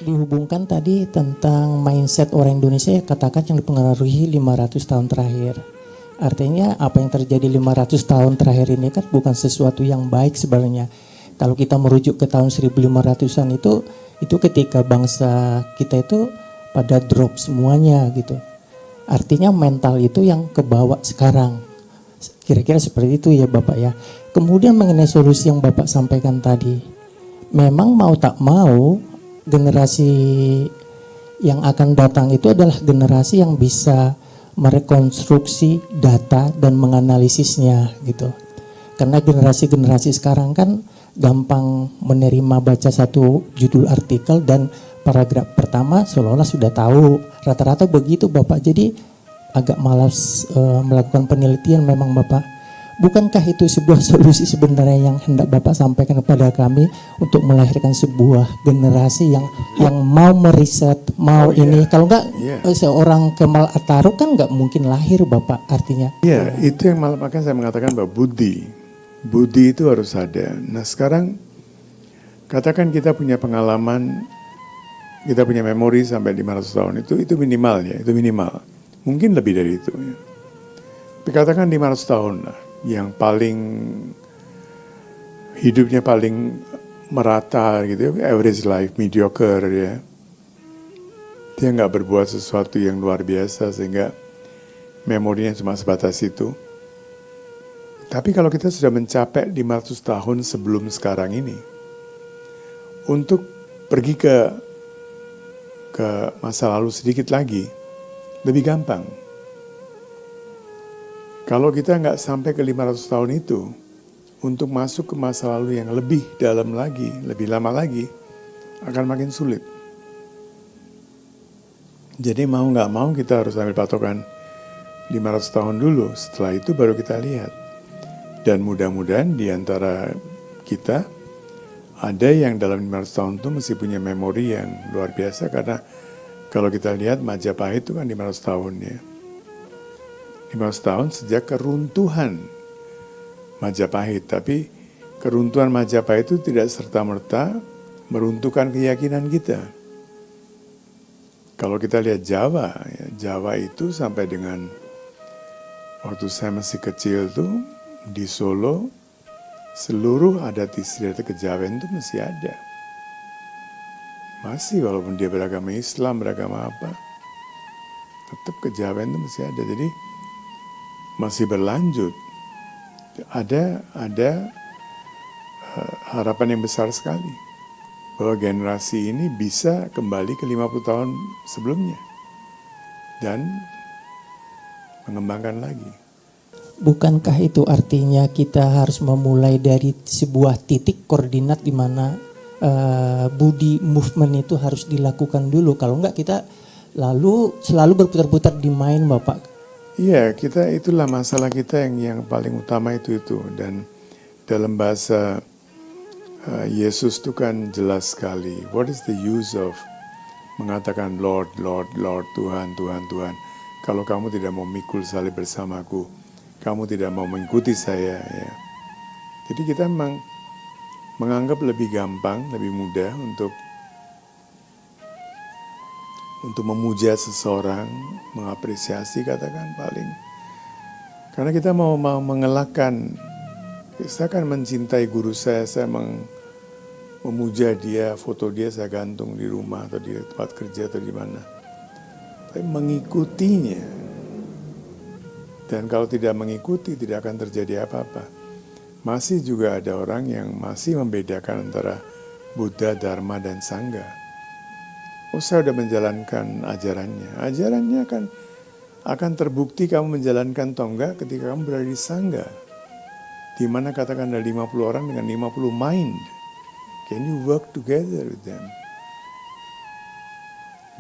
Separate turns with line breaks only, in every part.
Dihubungkan tadi tentang mindset orang Indonesia ya, katakan yang dipengaruhi 500 tahun terakhir. Artinya apa yang terjadi 500 tahun terakhir ini kan bukan sesuatu yang baik sebenarnya. Kalau kita merujuk ke tahun 1500-an itu ketika bangsa kita itu pada drop semuanya gitu. Artinya mental itu yang kebawa sekarang. Kira-kira seperti itu ya Bapak ya. Kemudian mengenai solusi yang Bapak sampaikan tadi. Memang mau tak mau generasi yang akan datang itu adalah generasi yang bisa merekonstruksi data dan menganalisisnya gitu. Karena generasi-generasi sekarang kan gampang menerima baca satu judul artikel dan paragraf pertama seolah-olah sudah tahu. Rata-rata begitu Bapak. Jadi agak malas melakukan penelitian memang Bapak. Bukankah itu sebuah solusi sebenarnya yang hendak Bapak sampaikan kepada kami untuk melahirkan sebuah generasi yang mau meriset, mau ini. Kalau enggak seorang Kemal Atatürk kan enggak mungkin lahir Bapak artinya.
Iya, itu yang malah makanya saya mengatakan bahwa Budi itu harus ada. Nah sekarang katakan kita punya pengalaman, kita punya memori sampai 500 tahun, itu minimal ya, itu minimal. Mungkin lebih dari itu ya. Tapi katakan 500 tahun lah, yang paling hidupnya paling merata gitu, average life, mediocre ya. Dia nggak berbuat sesuatu yang luar biasa sehingga memorinya cuma sebatas itu. Tapi kalau kita sudah mencapai 500 tahun sebelum sekarang ini, untuk pergi ke masa lalu sedikit lagi, lebih gampang. Kalau kita nggak sampai ke 500 tahun itu, untuk masuk ke masa lalu yang lebih dalam lagi, lebih lama lagi, akan makin sulit. Jadi mau nggak mau kita harus ambil patokan 500 tahun dulu, setelah itu baru kita lihat. Dan mudah-mudahan di antara kita, ada yang dalam 500 tahun itu mesti punya memori yang luar biasa, karena kalau kita lihat Majapahit itu kan 500 tahun ya. 500 tahun sejak keruntuhan Majapahit, tapi keruntuhan Majapahit itu tidak serta-merta meruntuhkan keyakinan kita. Kalau kita lihat Jawa, ya, Jawa itu sampai dengan waktu saya masih kecil tuh di Solo, seluruh adat istiadat kejawen itu masih ada. Masih walaupun dia beragama Islam, beragama apa, tetap kejawen itu masih ada. Jadi masih berlanjut. Ada harapan yang besar sekali bahwa generasi ini bisa kembali ke 50 tahun sebelumnya dan mengembangkan lagi.
Bukankah itu artinya kita harus memulai dari sebuah titik koordinat di mana Budi movement itu harus dilakukan dulu. Kalau enggak kita lalu selalu berputar-putar di mind Bapak.
Iya, itulah masalah kita yang paling utama itu. Dan dalam bahasa Yesus itu kan jelas sekali. What is the use of mengatakan Lord, Lord, Lord, Tuhan, Tuhan, Tuhan. Kalau kamu tidak mau mikul salib bersamaku, kamu tidak mau mengikuti saya. Ya. Jadi kita memang menganggap lebih gampang, lebih mudah untuk memuja seseorang, mengapresiasi katakan paling. Karena kita mau mengelakkan, saya kan mencintai guru saya memuja dia, foto dia saya gantung di rumah atau di tempat kerja atau di mana. Tapi mengikutinya. Dan kalau tidak mengikuti tidak akan terjadi apa-apa. Masih juga ada orang yang masih membedakan antara Buddha, Dharma, dan Sangha. Oh, saya sudah menjalankan ajarannya. Ajarannya akan terbukti kamu menjalankan atau enggak ketika kamu berada di Sangha. Di mana katakan ada 50 orang dengan 50 mind. Can you work together with them?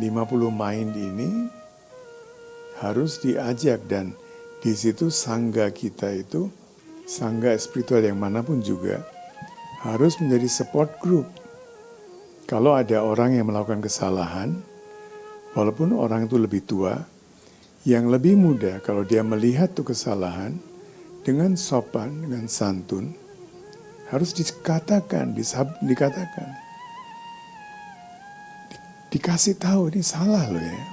50 mind ini harus diajak, dan di situ Sangha kita itu, Sangha spiritual yang manapun juga, harus menjadi support group. Kalau ada orang yang melakukan kesalahan, walaupun orang itu lebih tua, yang lebih mudah kalau dia melihat tuh kesalahan dengan sopan, dengan santun, harus dikatakan. dikasih tahu ini salah loh ya.